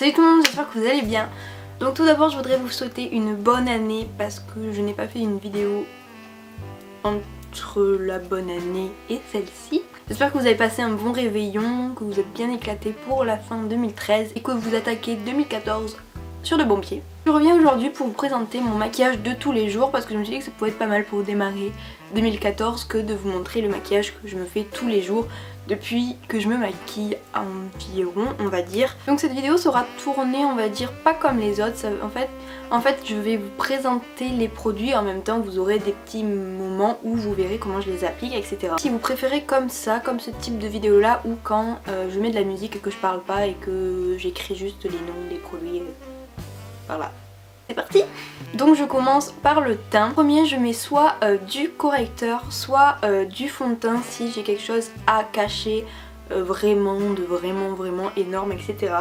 Salut tout le monde, j'espère que vous allez bien. Donc tout d'abord je voudrais vous souhaiter une bonne année parce que je n'ai pas fait une vidéo entre la bonne année et celle-ci. J'espère que vous avez passé un bon réveillon, que vous êtes bien éclatés pour la fin 2013 et que vous attaquez 2014 sur de bons pieds. Je reviens aujourd'hui pour vous présenter mon maquillage de tous les jours parce que je me suis dit que ça pouvait être pas mal pour démarrer 2014 que de vous montrer le maquillage que je me fais tous les jours depuis que je me maquille environ, on va dire. Donc cette vidéo sera tournée, on va dire, pas comme les autres. En fait je vais vous présenter les produits, en même temps vous aurez des petits moments où vous verrez comment je les applique, etc. Si vous préférez comme ça, comme ce type de vidéo là, ou quand je mets de la musique et que je parle pas et que j'écris juste les noms des produits par là. C'est parti! Donc je commence par le teint. En premier je mets soit du correcteur, soit du fond de teint si j'ai quelque chose à cacher vraiment énorme, etc.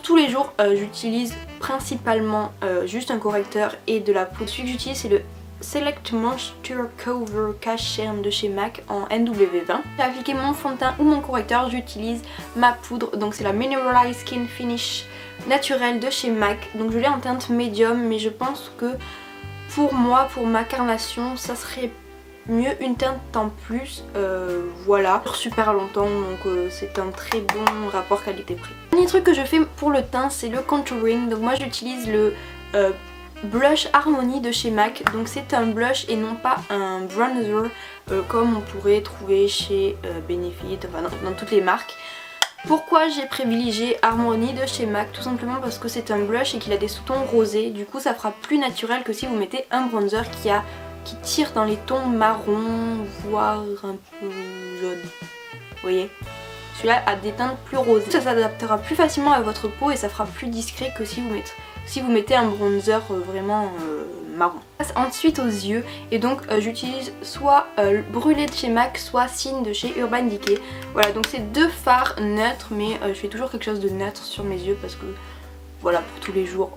Tous les jours j'utilise principalement juste un correcteur et de la poudre. Celui que j'utilise c'est le Select Moisture Cover Cache de chez MAC en NW20. Pour appliquer mon fond de teint ou mon correcteur j'utilise ma poudre, donc c'est la Mineralized Skin Finish naturelle de chez MAC. Donc je l'ai en teinte médium, mais je pense que pour moi, pour ma carnation, ça serait mieux une teinte en plus. Voilà, pour super longtemps, donc c'est un très bon rapport qualité-prix. Le dernier truc que je fais pour le teint c'est le contouring. Donc moi j'utilise le Blush Harmony de chez MAC. Donc c'est un blush et non pas un bronzer comme on pourrait trouver chez Benefit, enfin dans toutes les marques. Pourquoi j'ai privilégié Harmony de chez MAC? Tout simplement parce que c'est un blush et qu'il a des sous-tons rosés. Du coup ça fera plus naturel que si vous mettez un bronzer qui tire dans les tons marron, voire un peu jaune. Vous voyez? Celui-là a des teintes plus rosées. Ça s'adaptera plus facilement à votre peau et ça fera plus discret que si vous mettez un bronzer vraiment marron. Ensuite aux yeux, et donc j'utilise soit Brûlé de chez MAC, soit Signe de chez Urban Decay. Voilà, donc c'est deux fards neutres, mais je fais toujours quelque chose de neutre sur mes yeux parce que voilà, pour tous les jours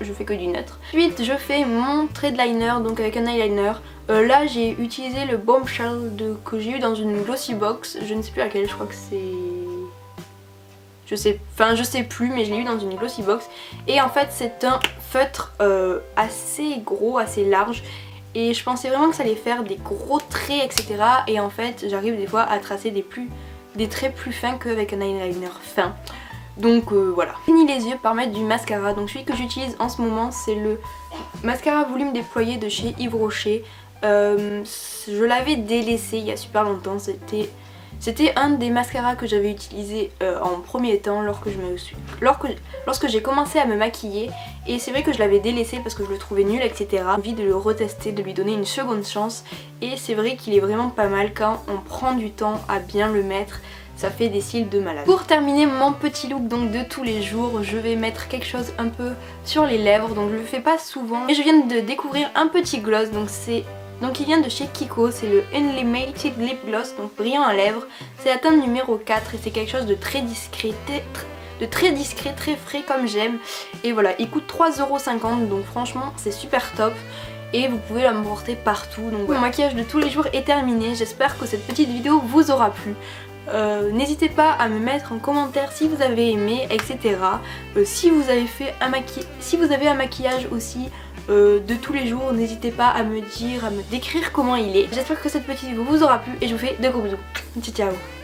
je fais que du neutre. Ensuite je fais mon trait de liner, donc avec un eyeliner. Là j'ai utilisé le Bombshell que j'ai eu dans une glossy box, je ne sais plus laquelle, je crois que c'est... je sais plus, mais je l'ai eu dans une glossy box. Et en fait c'est un feutre assez gros, assez large. Et je pensais vraiment que ça allait faire des gros traits, etc. Et en fait j'arrive des fois à tracer des traits plus fins qu'avec un eyeliner fin. Donc voilà. Je finis les yeux par mettre du mascara. Donc celui que j'utilise en ce moment c'est le mascara volume déployé de chez Yves Rocher. Je l'avais délaissé il y a super longtemps. C'était un des mascaras que j'avais utilisé en premier temps lorsque j'ai commencé à me maquiller. Et c'est vrai que je l'avais délaissé parce que je le trouvais nul, etc. J'ai envie de le retester, de lui donner une seconde chance. Et c'est vrai qu'il est vraiment pas mal quand on prend du temps à bien le mettre. Ça fait des cils de malade. Pour terminer mon petit look donc de tous les jours, je vais mettre quelque chose un peu sur les lèvres. Donc je le fais pas souvent. Et je viens de découvrir un petit gloss. Donc il vient de chez Kiko, c'est le Unlimited Lip Gloss, donc brillant à lèvres. C'est la teinte numéro 4 et c'est quelque chose de très discret, très frais comme j'aime. Et voilà, il coûte 3,50 €, donc franchement c'est super top. Et vous pouvez l'emporter partout. Donc voilà. Mon maquillage de tous les jours est terminé, j'espère que cette petite vidéo vous aura plu. N'hésitez pas à me mettre en commentaire si vous avez aimé, etc. Si vous avez un maquillage aussi de tous les jours, n'hésitez pas à me dire, à me décrire comment il est. J'espère que cette petite vidéo vous aura plu et je vous fais de gros bisous. Ciao ciao.